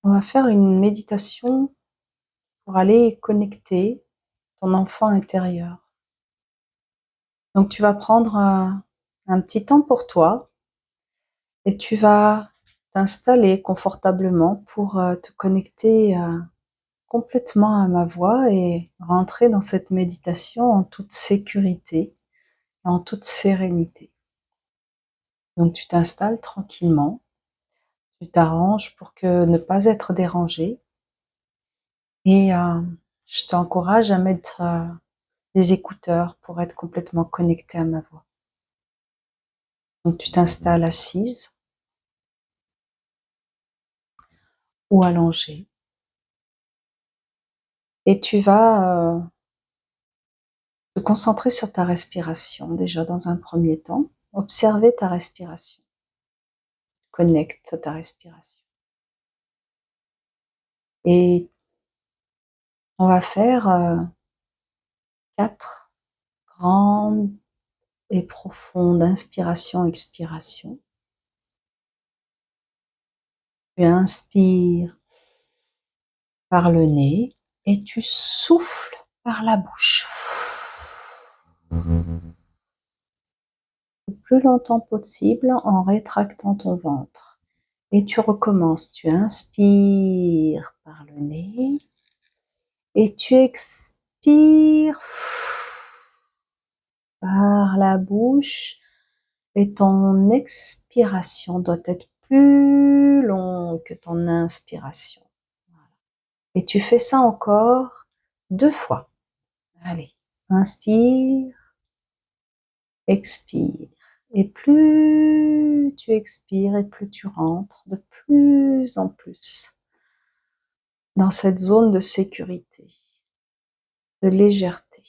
On va faire une méditation pour aller connecter ton enfant intérieur. Donc tu vas prendre un petit temps pour toi et tu vas t'installer confortablement pour te connecter complètement à ma voix et rentrer dans cette méditation en toute sécurité et en toute sérénité. Donc tu t'installes tranquillement, tu t'arranges pour ne pas être dérangé et je t'encourage à mettre des écouteurs pour être complètement connecté à ma voix. Donc tu t'installes assise ou allongée et tu vas te concentrer sur ta respiration déjà dans un premier temps. Observer ta respiration. Connecte à ta respiration. Et on va faire 4 grandes et profondes inspirations-expirations. Tu inspires par le nez et tu souffles par la bouche. Le plus longtemps possible en rétractant ton ventre. Et tu recommences, tu inspires par le nez et tu expires par la bouche et ton expiration doit être plus longue que ton inspiration. Et tu fais ça encore 2 fois. Allez, inspire, expire. Et plus tu expires et plus tu rentres de plus en plus dans cette zone de sécurité, de légèreté.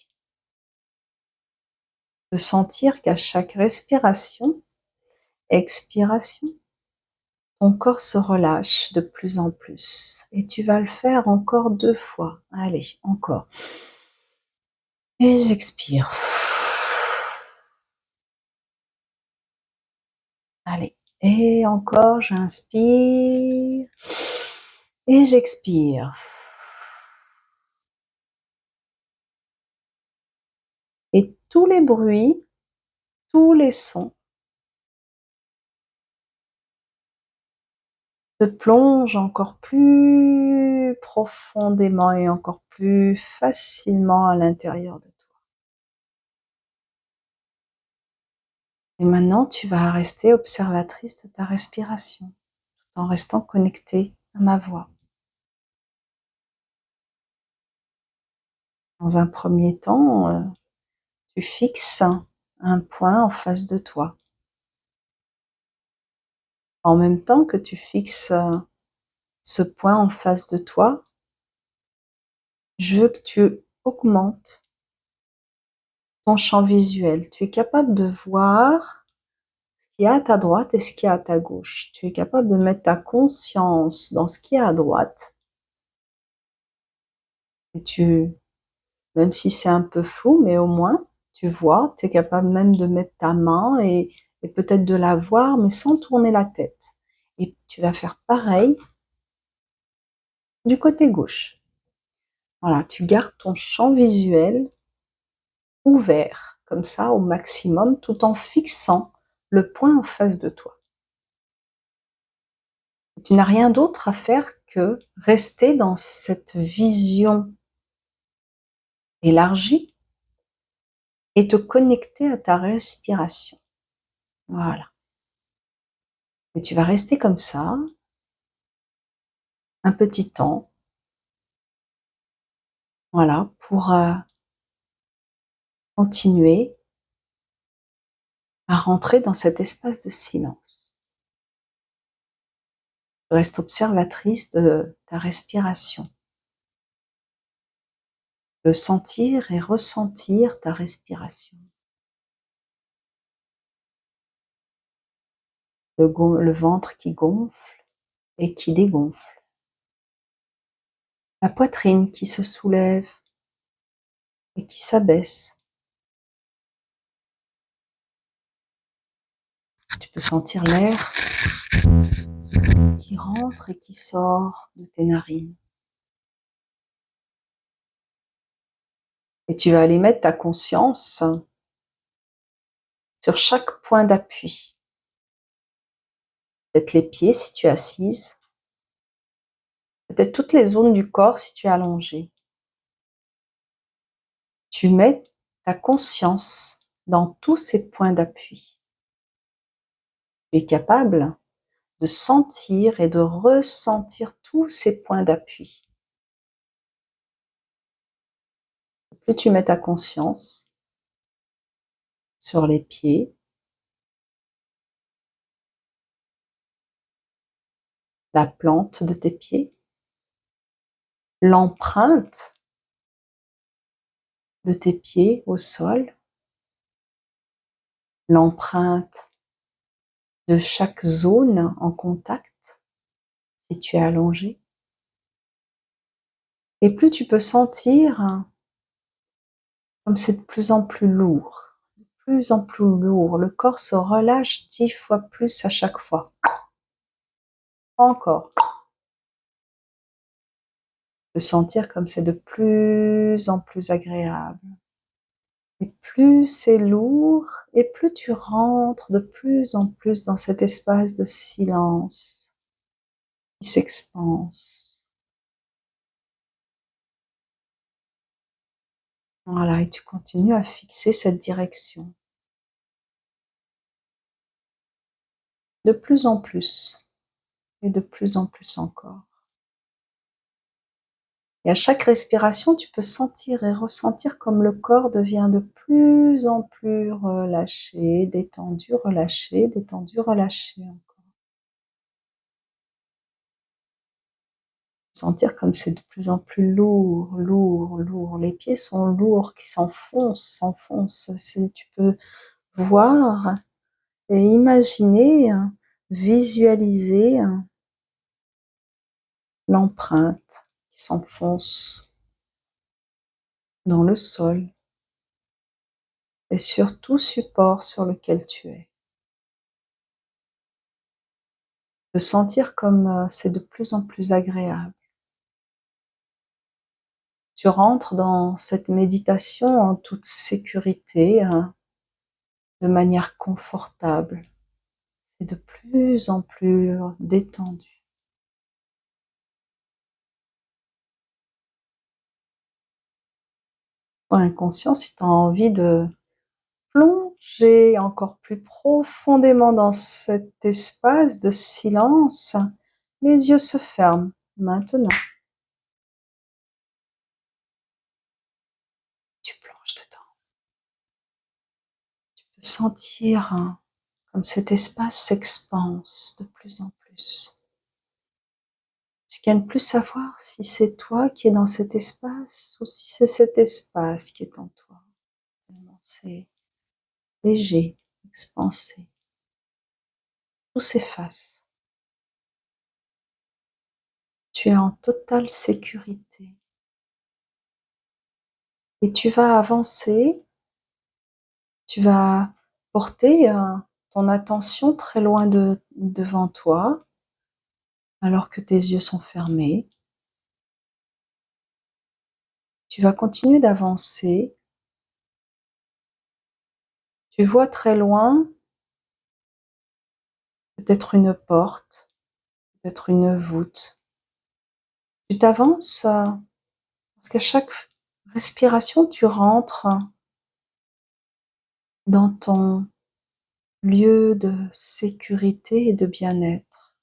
De sentir qu'à chaque respiration, expiration, ton corps se relâche de plus en plus. Et tu vas le faire encore 2 fois. Allez, encore. Et j'expire. Allez, et encore, j'inspire et j'expire. Et tous les bruits, tous les sons se plongent encore plus profondément et encore plus facilement à l'intérieur de toi. Et maintenant, tu vas rester observatrice de ta respiration, tout en restant connectée à ma voix. Dans un premier temps, tu fixes un point en face de toi. En même temps que tu fixes ce point en face de toi, je veux que tu augmentes ton champ visuel. Tu es capable de voir ce qu'il y a à ta droite et ce qu'il y a à ta gauche. Tu es capable de mettre ta conscience dans ce qu'il y a à droite. Et même si c'est un peu flou, mais au moins, tu vois, tu es capable même de mettre ta main et peut-être de la voir, mais sans tourner la tête. Et tu vas faire pareil du côté gauche. Voilà, tu gardes ton champ visuel ouvert, comme ça, au maximum, tout en fixant le point en face de toi. Tu n'as rien d'autre à faire que rester dans cette vision élargie et te connecter à ta respiration. Voilà. Et tu vas rester comme ça, un petit temps, voilà, pour continuer à rentrer dans cet espace de silence. Reste observatrice de ta respiration. De sentir et ressentir ta respiration. Le ventre qui gonfle et qui dégonfle. La poitrine qui se soulève et qui s'abaisse. Tu peux sentir l'air qui qui rentre et qui sort de tes narines. Et tu vas aller mettre ta conscience sur chaque point d'appui. Peut-être les pieds si tu es assise, peut-être toutes les zones du corps si tu es allongée. Tu mets ta conscience dans tous ces points d'appui. Tu es capable de sentir et de ressentir tous ces points d'appui. Plus tu mets ta conscience sur les pieds, la plante de tes pieds, l'empreinte de tes pieds au sol, l'empreinte de chaque zone en contact, si tu es allongé. Et plus tu peux sentir comme c'est de plus en plus lourd, de plus en plus lourd. Le corps se relâche 10 fois plus à chaque fois. Encore. Tu peux sentir comme c'est de plus en plus agréable. Et plus c'est lourd, et plus tu rentres de plus en plus dans cet espace de silence qui s'expanse. Voilà, et tu continues à fixer cette direction. De plus en plus, et de plus en plus encore. Et à chaque respiration, tu peux sentir et ressentir comme le corps devient de plus en plus relâché, détendu, relâché, détendu, relâché encore. Sentir comme c'est de plus en plus lourd, lourd, lourd. Les pieds sont lourds, qui s'enfoncent, s'enfoncent. Tu peux voir et imaginer, visualiser l'empreinte qui s'enfonce dans le sol et sur tout support sur lequel tu es. De sentir comme c'est de plus en plus agréable. Tu rentres dans cette méditation en toute sécurité, de manière confortable. C'est de plus en plus détendu. Ton inconscient, si tu as envie de plonger encore plus profondément dans cet espace de silence, les yeux se ferment maintenant. Tu plonges dedans. Tu peux sentir comme cet espace s'expanse de plus en plus. Tu gagnes plus savoir si c'est toi qui es dans cet espace ou si c'est cet espace qui est en toi. C'est léger, expansé. Tout s'efface. Tu es en totale sécurité. Et tu vas avancer, tu vas porter ton attention très loin devant toi, alors que tes yeux sont fermés. Tu vas continuer d'avancer. Tu vois très loin, peut-être une porte, peut-être une voûte. Tu t'avances parce qu'à chaque respiration, tu rentres dans ton lieu de sécurité et de bien-être.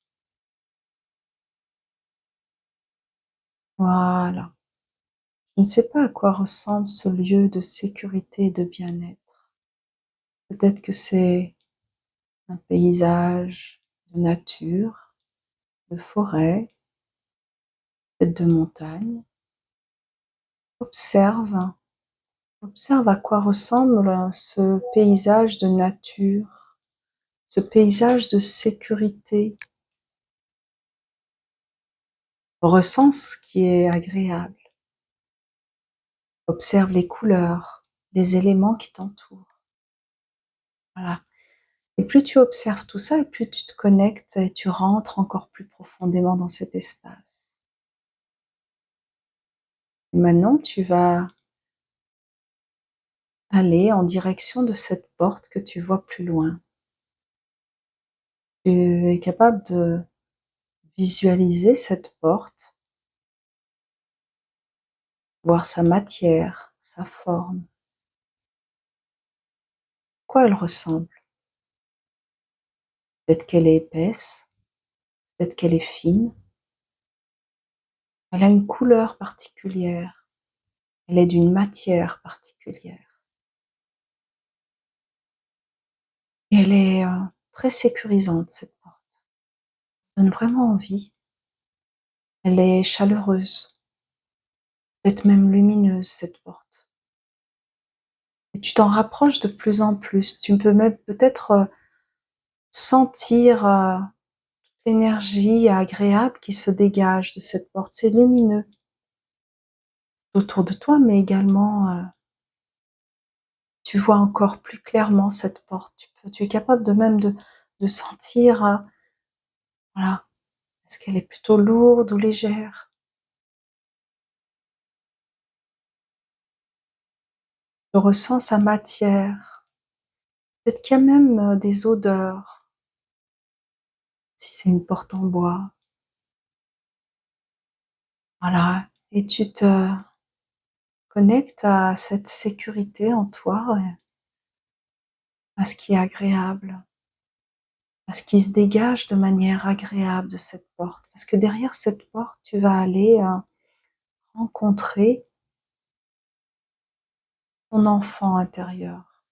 Voilà. Je ne sais pas à quoi ressemble ce lieu de sécurité et de bien-être. Peut-être que c'est un paysage de nature, de forêt, peut-être de montagne. Observe, observe à quoi ressemble ce paysage de nature, ce paysage de sécurité. Ressens ce qui est agréable. Observe les couleurs, les éléments qui t'entourent. Voilà. Et plus tu observes tout ça, et plus tu te connectes et tu rentres encore plus profondément dans cet espace. Et maintenant, tu vas aller en direction de cette porte que tu vois plus loin. Tu es capable de visualiser cette porte, voir sa matière, sa forme, à quoi elle ressemble. Peut-être qu'elle est épaisse, peut-être qu'elle est fine. Elle a une couleur particulière, elle est d'une matière particulière. Et elle est très sécurisante, cette porte. Elle donne vraiment envie. Elle est chaleureuse, peut-être même lumineuse, cette porte. Et tu t'en rapproches de plus en plus. Tu peux même peut-être sentir l'énergie agréable qui se dégage de cette porte. C'est lumineux autour de toi, mais également tu vois encore plus clairement cette porte. Tu es capable de même de sentir, voilà, est-ce qu'elle est plutôt lourde ou légère? Tu ressens sa matière. Peut-être qu'il y a même des odeurs, si c'est une porte en bois. Voilà, et tu te connectes à cette sécurité en toi, à ce qui est agréable, à ce qui se dégage de manière agréable de cette porte. Parce que derrière cette porte, tu vas aller rencontrer ton enfant intérieur.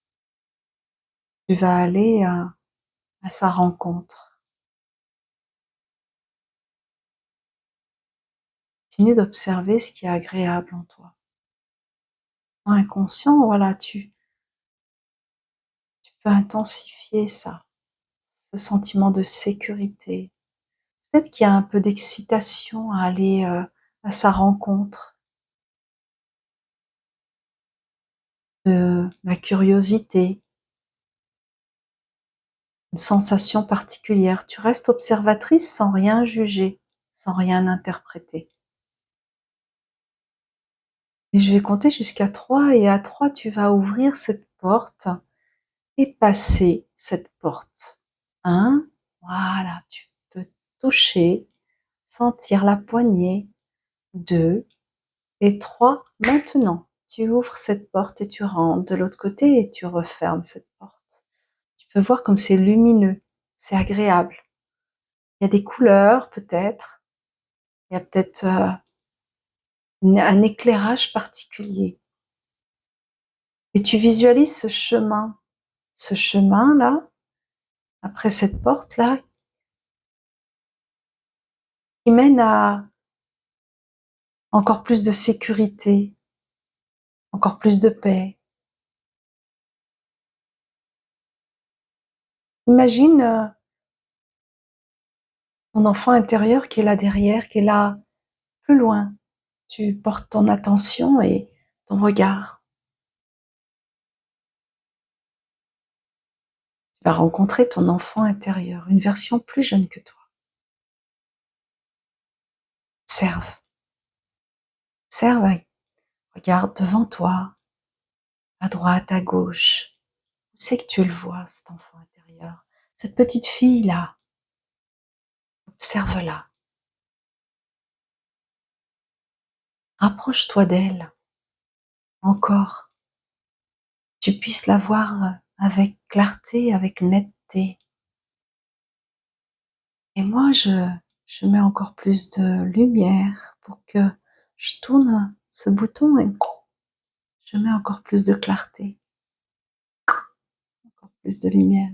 Tu vas aller à sa rencontre. Continue d'observer ce qui est agréable en toi. Inconscient, voilà, tu peux intensifier ça, ce sentiment de sécurité. Peut-être qu'il y a un peu d'excitation à aller à sa rencontre, de la curiosité, une sensation particulière. Tu restes observatrice sans rien juger, sans rien interpréter. Et je vais compter jusqu'à 3 et à 3, tu vas ouvrir cette porte et passer cette porte. 1, voilà, tu peux toucher, sentir la poignée. 2 et 3, maintenant, tu ouvres cette porte et tu rentres de l'autre côté et tu refermes cette porte. Tu peux voir comme c'est lumineux, c'est agréable. Il y a des couleurs peut-être, il y a peut-être un éclairage particulier. Et tu visualises ce chemin-là, après cette porte-là, qui mène à encore plus de sécurité, encore plus de paix. Imagine ton enfant intérieur qui est là derrière, qui est là plus loin. Tu portes ton attention et ton regard. Tu vas rencontrer ton enfant intérieur, une version plus jeune que toi. Observe, observe, regarde devant toi, à droite, à gauche. Où c'est que tu le vois, cet enfant intérieur? Cette petite fille-là, observe-la. Rapproche-toi d'elle, encore. Tu puisses la voir avec clarté, avec netteté. Et moi, je mets encore plus de lumière pour que je tourne ce bouton et je mets encore plus de clarté, encore plus de lumière.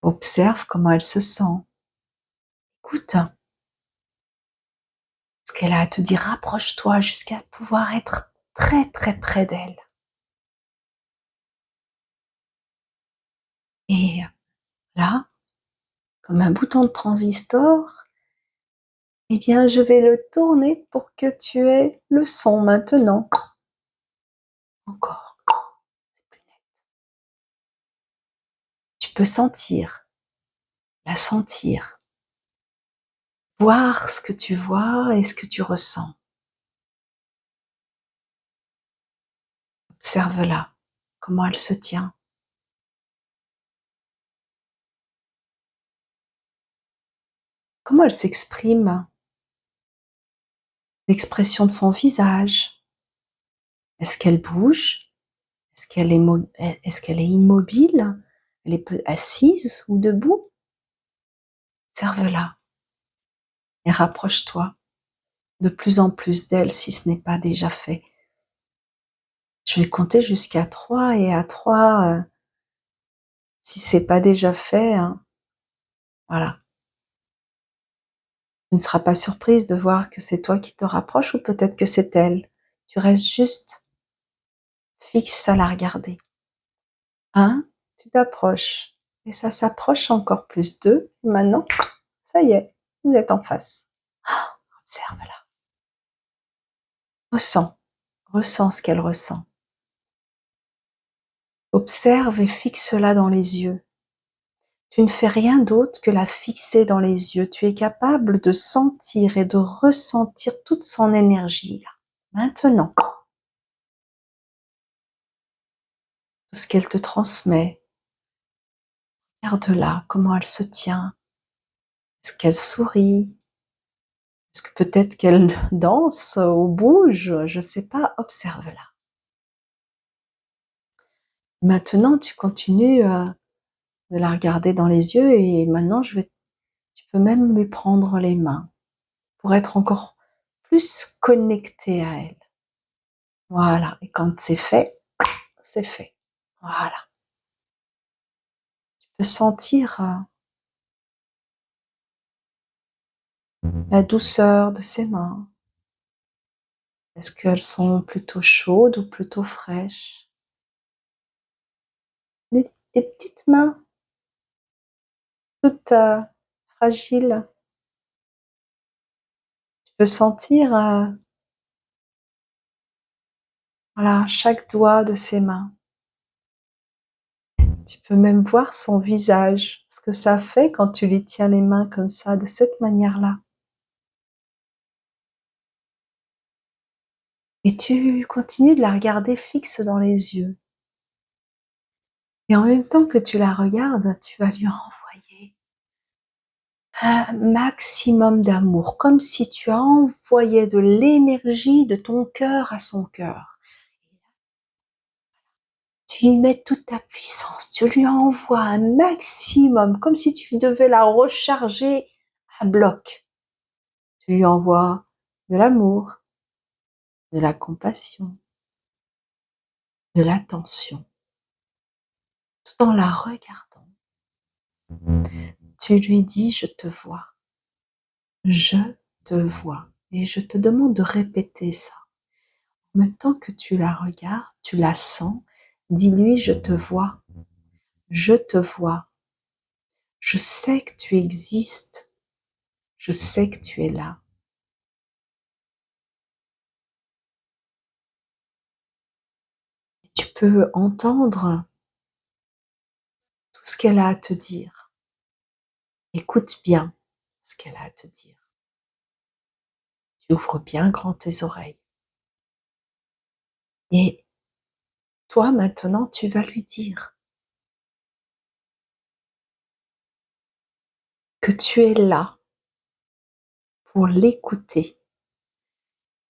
Observe comment elle se sent. Écoute ce qu'elle a à te dire. Rapproche-toi jusqu'à pouvoir être très très près d'elle. Et là, comme un bouton de transistor, eh bien, je vais le tourner pour que tu aies le son maintenant. Encore. C'est plus net. tu peux sentir, la sentir, voir ce que tu vois et ce que tu ressens. Observe-la, comment elle se tient. Comment elle s'exprime, l'expression de son visage. Est-ce qu'elle bouge? Est-ce qu'elle est immobile? Elle est assise ou debout? Observe-la et rapproche-toi de plus en plus d'elle si ce n'est pas déjà fait. Je vais compter jusqu'à 3 et à 3, si c'est pas déjà fait, hein, voilà. Tu ne seras pas surprise de voir que c'est toi qui te rapproches ou peut-être que c'est elle. Tu restes juste fixe à la regarder. 1, tu t'approches et ça s'approche encore plus. 2, et maintenant, ça y est, vous êtes en face. Observe-la. Ressens, ressens ce qu'elle ressent. Observe et fixe-la dans les yeux. Tu ne fais rien d'autre que la fixer dans les yeux. Tu es capable de sentir et de ressentir toute son énergie là. Maintenant, tout ce qu'elle te transmet, regarde-la, comment elle se tient. Est-ce qu'elle sourit? Est-ce que peut-être qu'elle danse ou bouge? Je ne sais pas, observe-la. Maintenant, tu continues de la regarder dans les yeux et maintenant, tu peux même lui prendre les mains pour être encore plus connecté à elle. Voilà, et quand c'est fait, c'est fait. Voilà. Tu peux sentir la douceur de ses mains. Est-ce qu'elles sont plutôt chaudes ou plutôt fraîches? Des petites mains, toutes fragiles. Tu peux sentir voilà, chaque doigt de ses mains. Tu peux même voir son visage, ce que ça fait quand tu lui tiens les mains comme ça, de cette manière-là. Et tu continues de la regarder fixe dans les yeux. Et en même temps que tu la regardes, tu vas lui renvoyer un maximum d'amour, comme si tu envoyais de l'énergie de ton cœur à son cœur. Tu y mets toute ta puissance, tu lui envoies un maximum, comme si tu devais la recharger à bloc. Tu lui envoies de l'amour, de la compassion, de l'attention, tout en la regardant. Tu lui dis: je te vois, je te vois. Et je te demande de répéter ça. En même temps que tu la regardes, tu la sens, dis-lui: je te vois, je te vois. Je sais que tu existes, je sais que tu es là. Et tu peux entendre tout ce qu'elle a à te dire. Écoute bien ce qu'elle a à te dire. Tu ouvres bien grand tes oreilles. Et toi, maintenant, tu vas lui dire que tu es là pour l'écouter,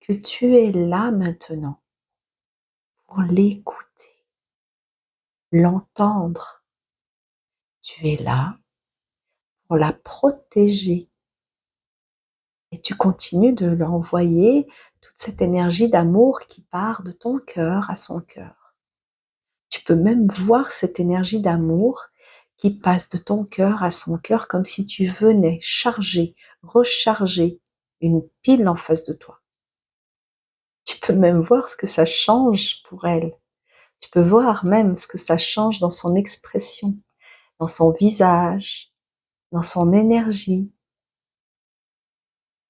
que tu es là maintenant pour l'écouter, l'entendre. Tu es là pour la protéger et tu continues de lui envoyer toute cette énergie d'amour qui part de ton cœur à son cœur. Tu peux même voir cette énergie d'amour qui passe de ton cœur à son cœur comme si tu venais charger, recharger une pile en face de toi. Tu peux même voir ce que ça change pour elle. Tu peux voir même ce que ça change dans son expression, dans son visage, dans son énergie.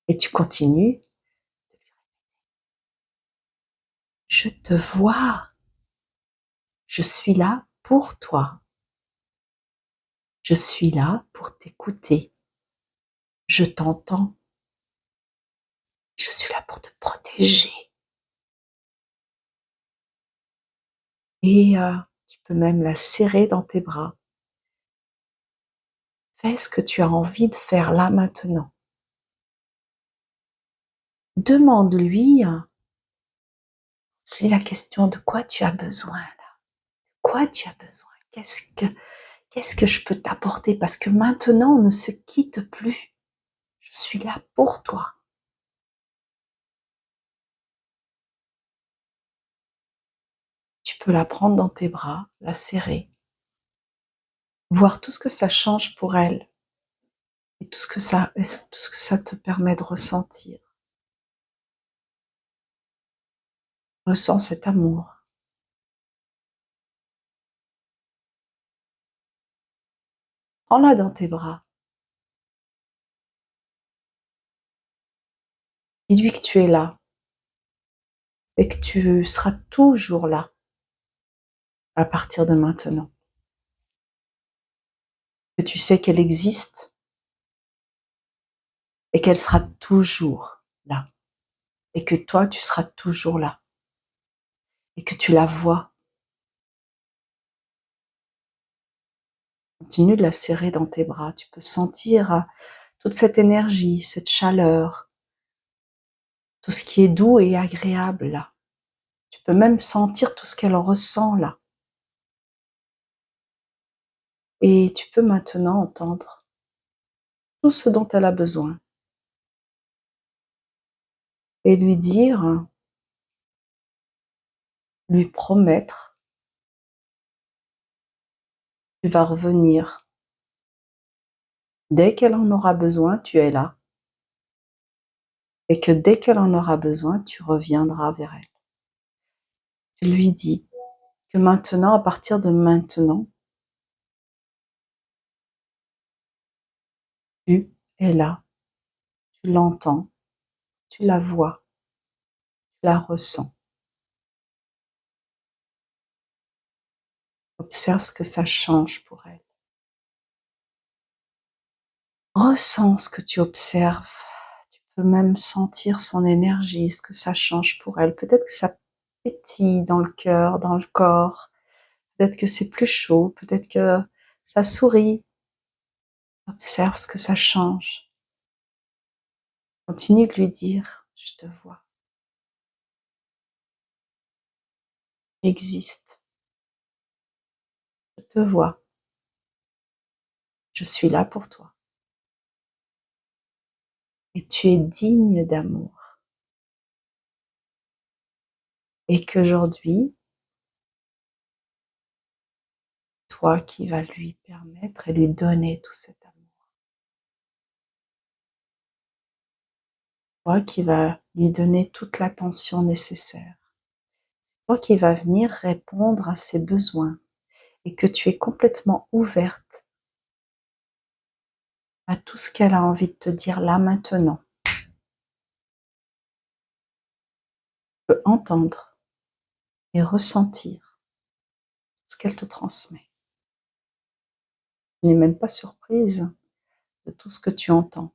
Et tu continues. Je te vois. Je suis là pour toi. Je suis là pour t'écouter. Je t'entends. Je suis là pour te protéger. Et tu peux même la serrer dans tes bras. Fais ce que tu as envie de faire là maintenant. Demande-lui, c'est la question de quoi tu as besoin là. Quoi tu as besoin? Qu'est-ce que je peux t'apporter? Parce que maintenant, on ne se quitte plus. Je suis là pour toi. Tu peux la prendre dans tes bras, la serrer, voir tout ce que ça change pour elle et tout ce que ça te permet de ressentir. Ressens cet amour. Prends-la dans tes bras. Dis-lui que tu es là et que tu seras toujours là à partir de maintenant. Que tu sais qu'elle existe et qu'elle sera toujours là. Et que toi, tu seras toujours là. Et que tu la vois. Continue de la serrer dans tes bras. Tu peux sentir toute cette énergie, cette chaleur, tout ce qui est doux et agréable là. Tu peux même sentir tout ce qu'elle ressent là. Et tu peux maintenant entendre tout ce dont elle a besoin. Et lui dire, lui promettre, tu vas revenir. Dès qu'elle en aura besoin, tu es là. Et que dès qu'elle en aura besoin, tu reviendras vers elle. Tu lui dis que maintenant, à partir de maintenant, tu es là, tu l'entends, tu la vois, tu la ressens. Observe ce que ça change pour elle. Ressens ce que tu observes. Tu peux même sentir son énergie, ce que ça change pour elle. Peut-être que ça pétille dans le cœur, dans le corps. Peut-être que c'est plus chaud. Peut-être que ça sourit. Observe ce que ça change. Continue de lui dire, je te vois. J'existe. Je te vois. Je suis là pour toi. Et tu es digne d'amour. Et qu'aujourd'hui, toi qui vas lui permettre et lui donner tout cet amour. Toi qui vas lui donner toute l'attention nécessaire. Toi qui vas venir répondre à ses besoins et que tu es complètement ouverte à tout ce qu'elle a envie de te dire là maintenant. Tu peux entendre et ressentir ce qu'elle te transmet. Tu n'es même pas surprise de tout ce que tu entends.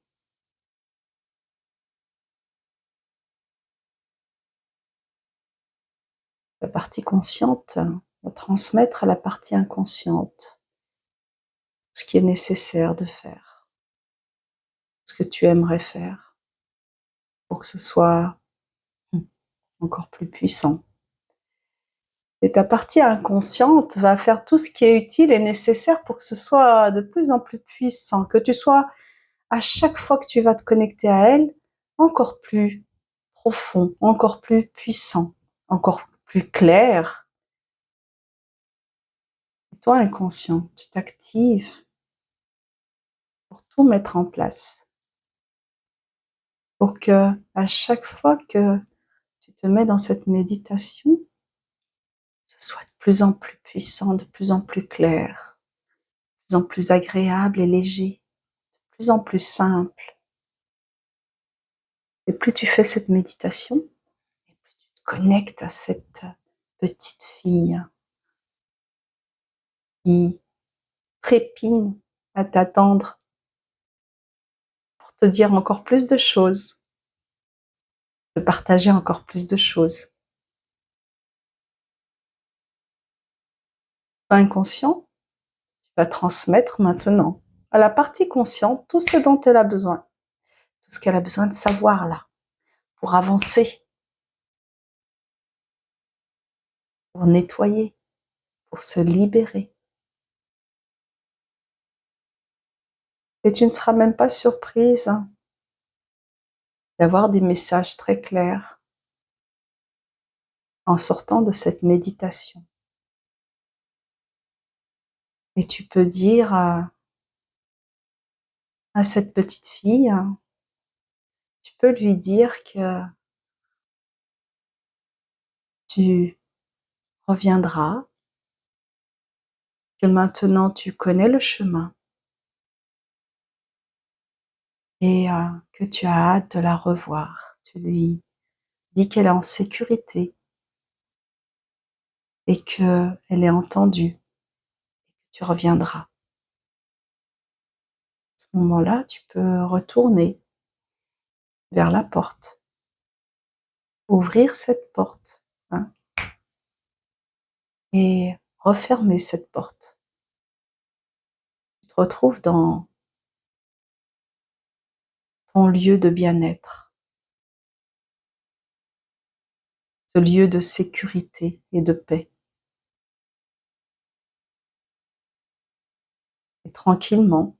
La partie consciente va transmettre à la partie inconsciente ce qui est nécessaire de faire, ce que tu aimerais faire pour que ce soit encore plus puissant. Et ta partie inconsciente va faire tout ce qui est utile et nécessaire pour que ce soit de plus en plus puissant, que tu sois, à chaque fois que tu vas te connecter à elle, encore plus profond, encore plus puissant, encore plus clair. Et toi, inconscient, tu t'actives pour tout mettre en place, pour que à chaque fois que tu te mets dans cette méditation, ce soit de plus en plus puissant, de plus en plus clair, de plus en plus agréable et léger, de plus en plus simple. Et plus tu fais cette méditation, et plus tu te connectes à cette petite fille qui trépigne à t'attendre pour te dire encore plus de choses, de partager encore plus de choses. Inconscient, tu vas transmettre maintenant à la partie consciente tout ce dont elle a besoin, tout ce qu'elle a besoin de savoir là, pour avancer, pour nettoyer, pour se libérer. Et tu ne seras même pas surprise d'avoir des messages très clairs en sortant de cette méditation. Et tu peux dire à cette petite fille, tu peux lui dire que tu reviendras, que maintenant tu connais le chemin et que tu as hâte de la revoir. Tu lui dis qu'elle est en sécurité et qu'elle est entendue. Tu reviendras. À ce moment-là, tu peux retourner vers la porte, ouvrir cette porte, hein, et refermer cette porte. Tu te retrouves dans ton lieu de bien-être, ce lieu de sécurité et de paix. Et tranquillement,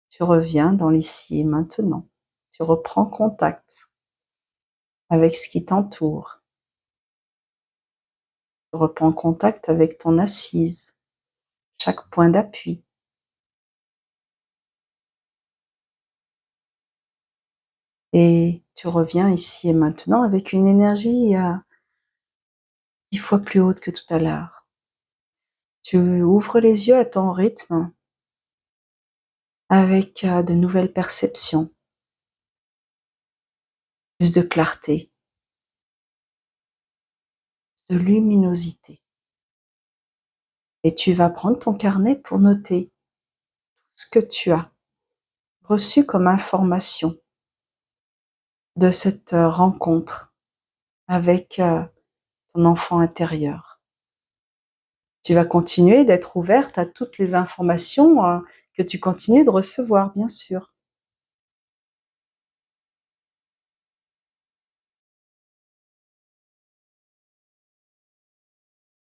tu reviens dans l'ici et maintenant. Tu reprends contact avec ce qui t'entoure. Tu reprends contact avec ton assise, chaque point d'appui. Et tu reviens ici et maintenant avec une énergie 10 fois plus haute que tout à l'heure. Tu ouvres les yeux à ton rythme avec de nouvelles perceptions, plus de clarté, de luminosité. Et tu vas prendre ton carnet pour noter ce que tu as reçu comme information de cette rencontre avec ton enfant intérieur. Tu vas continuer d'être ouverte à toutes les informations que tu continues de recevoir, bien sûr.